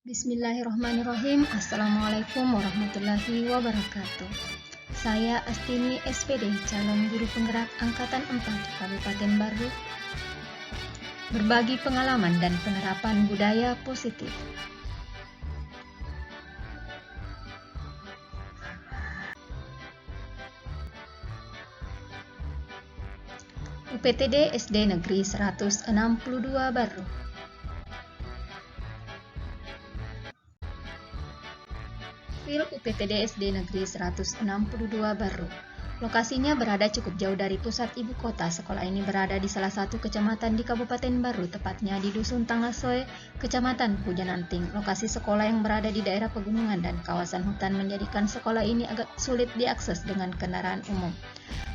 Bismillahirrahmanirrahim. Assalamualaikum warahmatullahi wabarakatuh. Saya Astini SPD, calon guru penggerak Angkatan 4 Kabupaten Baru, berbagi pengalaman dan penerapan budaya positif. UPTD SD Negeri 162 Baru. Fil UPTD SD Negeri 162 Baru. Lokasinya berada cukup jauh dari pusat ibu kota. Sekolah ini berada di salah satu kecamatan di Kabupaten Baru, tepatnya di Dusun Tangasoe, Kecamatan Pujananting. Lokasi sekolah yang berada di daerah pegunungan dan kawasan hutan menjadikan sekolah ini agak sulit diakses dengan kendaraan umum.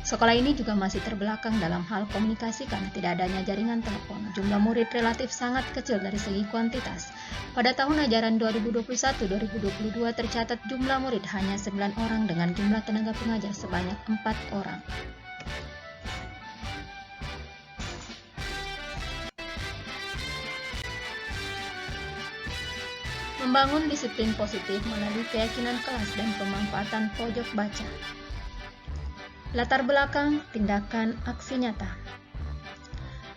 Sekolah ini juga masih terbelakang dalam hal komunikasi karena tidak adanya jaringan telepon. Jumlah murid relatif sangat kecil dari segi kuantitas. Pada tahun ajaran 2021-2022 tercatat jumlah murid hanya 9 orang dengan jumlah tenaga pengajar sebanyak 4 orang. Membangun disiplin positif melalui keyakinan kelas dan pemanfaatan pojok baca. Latar belakang tindakan aksi nyata.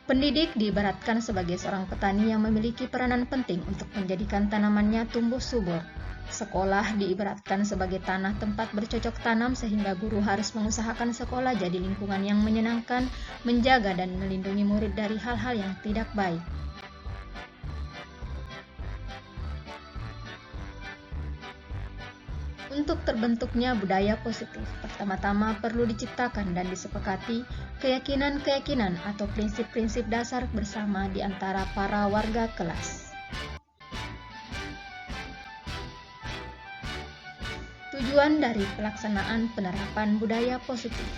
Pendidik diibaratkan sebagai seorang petani yang memiliki peranan penting untuk menjadikan tanamannya tumbuh subur. Sekolah diibaratkan sebagai tanah tempat bercocok tanam sehingga guru harus mengusahakan sekolah jadi lingkungan yang menyenangkan, menjaga dan melindungi murid dari hal-hal yang tidak baik. Untuk terbentuknya budaya positif, pertama-tama perlu diciptakan dan disepakati keyakinan-keyakinan atau prinsip-prinsip dasar bersama di antara para warga kelas. Tujuan dari pelaksanaan penerapan budaya positif.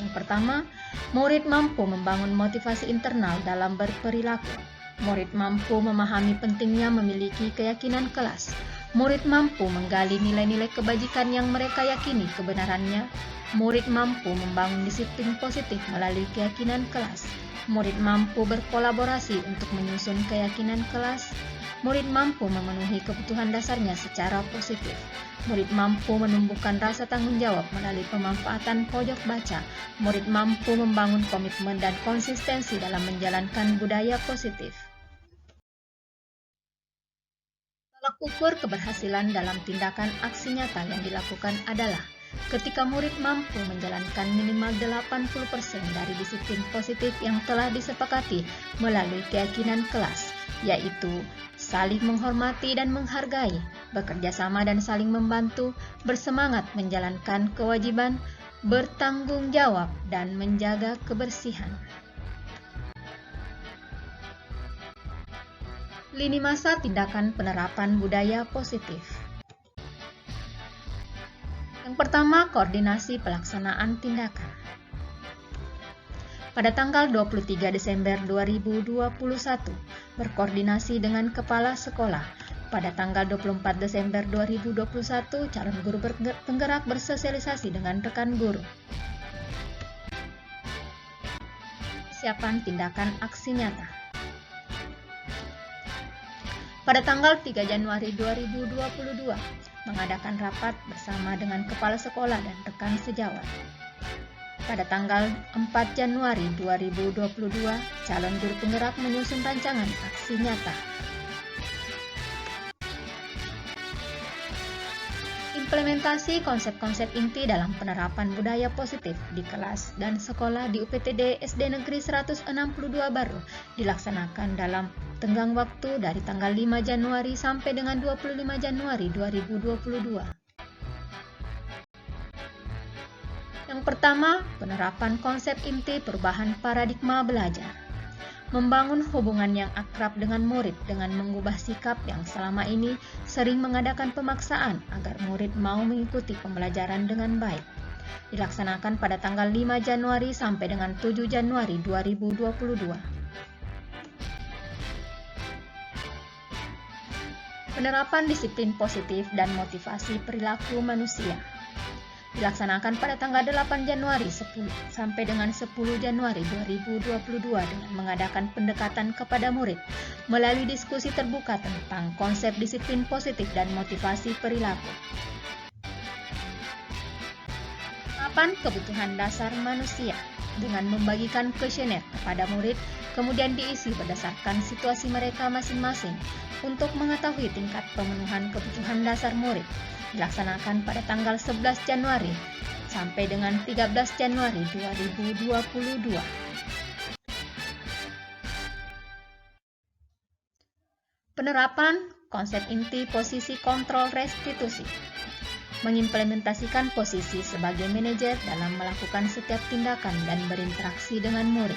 Yang pertama, murid mampu membangun motivasi internal dalam berperilaku. Murid mampu memahami pentingnya memiliki keyakinan kelas. Murid mampu menggali nilai-nilai kebajikan yang mereka yakini kebenarannya. Murid mampu membangun disiplin positif melalui keyakinan kelas. Murid mampu berkolaborasi untuk menyusun keyakinan kelas. Murid mampu memenuhi kebutuhan dasarnya secara positif. Murid mampu menumbuhkan rasa tanggung jawab melalui pemanfaatan pojok baca. Murid mampu membangun komitmen dan konsistensi dalam menjalankan budaya positif. Tolak ukur keberhasilan dalam tindakan aksi nyata yang dilakukan adalah ketika murid mampu menjalankan minimal 80% dari disiplin positif yang telah disepakati melalui keyakinan kelas, yaitu saling menghormati dan menghargai, bekerja sama dan saling membantu, bersemangat menjalankan kewajiban, bertanggung jawab, dan menjaga kebersihan. Lini masa tindakan penerapan budaya positif. Yang pertama, koordinasi pelaksanaan tindakan. Pada tanggal 23 Desember 2021, berkoordinasi dengan kepala sekolah. Pada tanggal 24 Desember 2021, calon guru penggerak bersosialisasi dengan rekan guru. Persiapan tindakan aksi nyata. Pada tanggal 3 Januari 2022, mengadakan rapat bersama dengan kepala sekolah dan rekan sejawat. Pada tanggal 4 Januari 2022, calon guru penggerak menyusun rancangan aksi nyata. Implementasi konsep-konsep inti dalam penerapan budaya positif di kelas dan sekolah di UPTD SD Negeri 162 Baru dilaksanakan dalam tenggang waktu dari tanggal 5 Januari sampai dengan 25 Januari 2022. Yang pertama, penerapan konsep inti perubahan paradigma belajar. Membangun hubungan yang akrab dengan murid dengan mengubah sikap yang selama ini sering mengadakan pemaksaan agar murid mau mengikuti pembelajaran dengan baik. Dilaksanakan pada tanggal 5 Januari sampai dengan 7 Januari 2022. Penerapan disiplin positif dan motivasi perilaku manusia. dilaksanakan pada tanggal 8 Januari sampai dengan 10 Januari 2022 dengan mengadakan pendekatan kepada murid melalui diskusi terbuka tentang konsep disiplin positif dan motivasi perilaku. Penerapan kebutuhan dasar manusia dengan membagikan kuesioner kepada murid kemudian diisi berdasarkan situasi mereka masing-masing untuk mengetahui tingkat pemenuhan kebutuhan dasar murid dilaksanakan pada tanggal 11 Januari sampai dengan 13 Januari 2022. Penerapan konsep inti posisi kontrol restitusi. Mengimplementasikan posisi sebagai manajer dalam melakukan setiap tindakan dan berinteraksi dengan murid.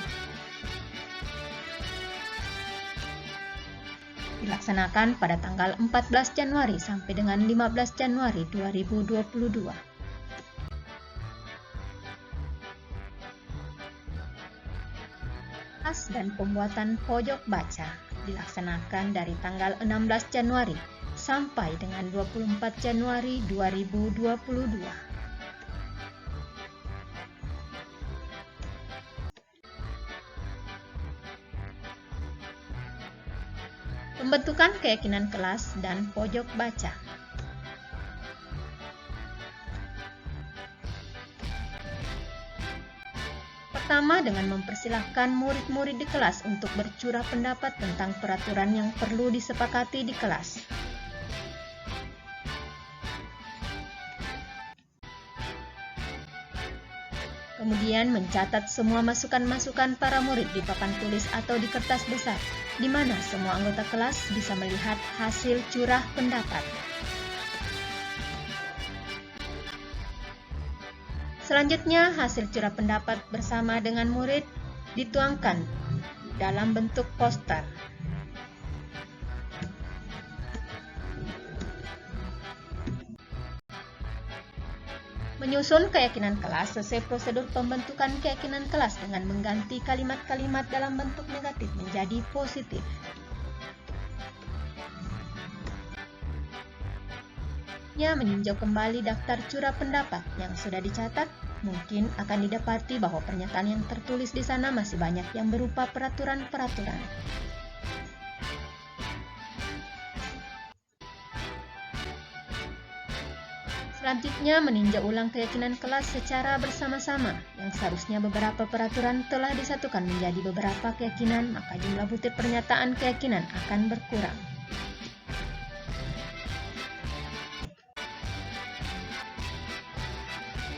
Dilaksanakan pada tanggal 14 Januari sampai dengan 15 Januari 2022. Kelas dan pembuatan pojok baca dilaksanakan dari tanggal 16 Januari sampai dengan 24 Januari 2022. Pembentukan keyakinan kelas dan pojok baca. Pertama, dengan mempersilahkan murid-murid di kelas untuk bercurah pendapat tentang peraturan yang perlu disepakati di kelas. Kemudian mencatat semua masukan-masukan para murid di papan tulis atau di kertas besar, di mana semua anggota kelas bisa melihat hasil curah pendapat. Selanjutnya, hasil curah pendapat bersama dengan murid dituangkan dalam bentuk poster. Menyusun keyakinan kelas sesuai prosedur pembentukan keyakinan kelas dengan mengganti kalimat-kalimat dalam bentuk negatif menjadi positif. Meninjau kembali daftar curah pendapat yang sudah dicatat, mungkin akan didapati bahwa pernyataan yang tertulis di sana masih banyak yang berupa peraturan-peraturan. Selanjutnya, meninjau ulang keyakinan kelas secara bersama-sama, yang seharusnya beberapa peraturan telah disatukan menjadi beberapa keyakinan, maka jumlah butir pernyataan keyakinan akan berkurang.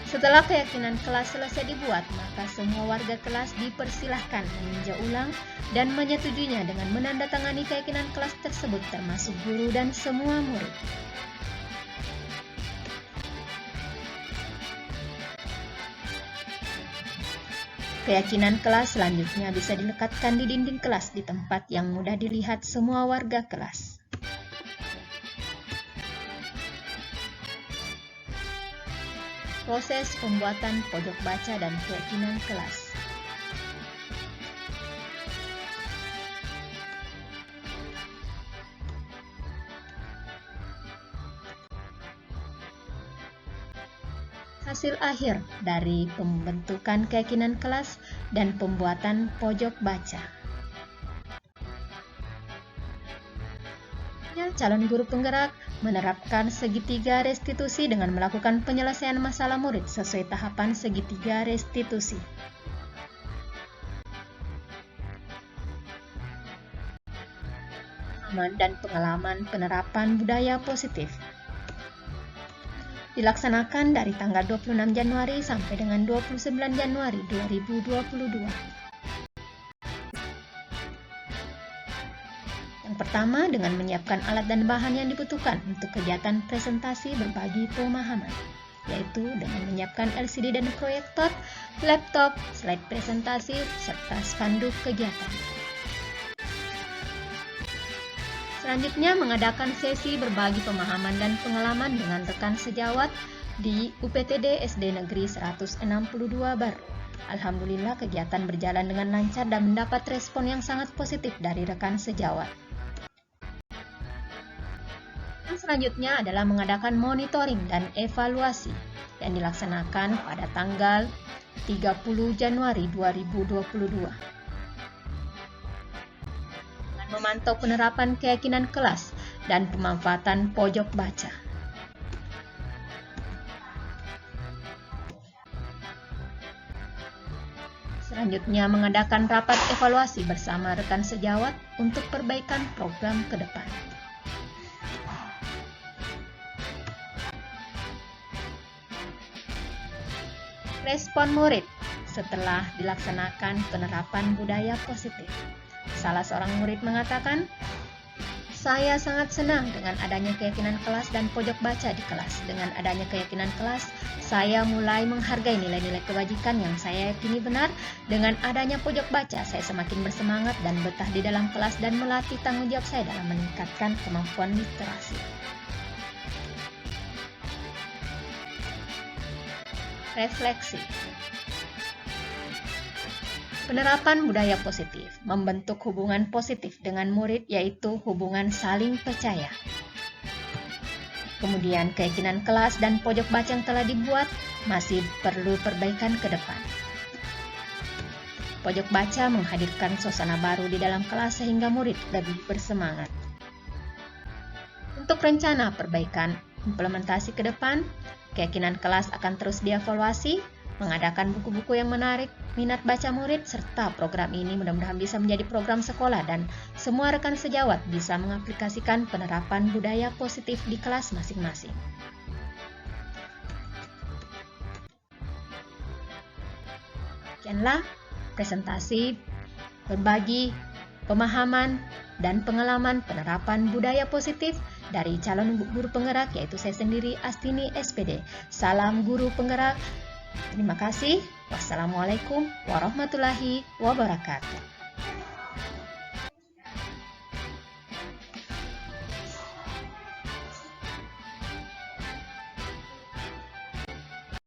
Setelah keyakinan kelas selesai dibuat, maka semua warga kelas dipersilahkan meninjau ulang dan menyetujuinya dengan menandatangani keyakinan kelas tersebut termasuk guru dan semua murid. Keyakinan kelas selanjutnya bisa dilekatkan di dinding kelas di tempat yang mudah dilihat semua warga kelas. Proses pembuatan pojok baca dan keyakinan kelas. Hasil akhir dari pembentukan keyakinan kelas dan pembuatan pojok baca. Calon guru penggerak menerapkan segitiga restitusi dengan melakukan penyelesaian masalah murid sesuai tahapan segitiga restitusi. Pemahaman dan pengalaman penerapan budaya positif dilaksanakan dari tanggal 26 Januari sampai dengan 29 Januari 2022. Pertama, dengan menyiapkan alat dan bahan yang dibutuhkan untuk kegiatan presentasi berbagi pemahaman, yaitu dengan menyiapkan LCD dan proyektor, laptop, slide presentasi, serta spanduk kegiatan. Selanjutnya, mengadakan sesi berbagi pemahaman dan pengalaman dengan rekan sejawat di UPTD SD Negeri 162 Baru. Alhamdulillah, kegiatan berjalan dengan lancar dan mendapat respon yang sangat positif dari rekan sejawat. Selanjutnya adalah mengadakan monitoring dan evaluasi. yang dilaksanakan pada tanggal 30 Januari 2022. Dengan memantau penerapan keyakinan kelas dan pemanfaatan pojok baca. Selanjutnya, mengadakan rapat evaluasi bersama rekan sejawat untuk perbaikan program ke depan. Respon murid setelah dilaksanakan penerapan budaya positif. Salah seorang murid mengatakan, "Saya sangat senang dengan adanya keyakinan kelas dan pojok baca di kelas. Dengan adanya keyakinan kelas, saya mulai menghargai nilai-nilai kebajikan yang saya yakini benar. Dengan adanya pojok baca, saya semakin bersemangat dan betah di dalam kelas dan melatih tanggung jawab saya dalam meningkatkan kemampuan literasi." Refleksi. Penerapan budaya positif membentuk hubungan positif dengan murid, yaitu hubungan saling percaya. Kemudian keyakinan kelas dan pojok baca yang telah dibuat masih perlu perbaikan ke depan. Pojok baca menghadirkan suasana baru di dalam kelas sehingga murid lebih bersemangat. Untuk rencana perbaikan implementasi ke depan, keyakinan kelas akan terus dievaluasi, mengadakan buku-buku yang menarik minat baca murid, serta program ini mudah-mudahan bisa menjadi program sekolah dan semua rekan sejawat bisa mengaplikasikan penerapan budaya positif di kelas masing-masing. Sekianlah presentasi berbagi pemahaman dan pengalaman penerapan budaya positif dari calon guru penggerak, yaitu saya sendiri, Astini SPD. Salam guru penggerak. Terima kasih. Wassalamualaikum warahmatullahi wabarakatuh.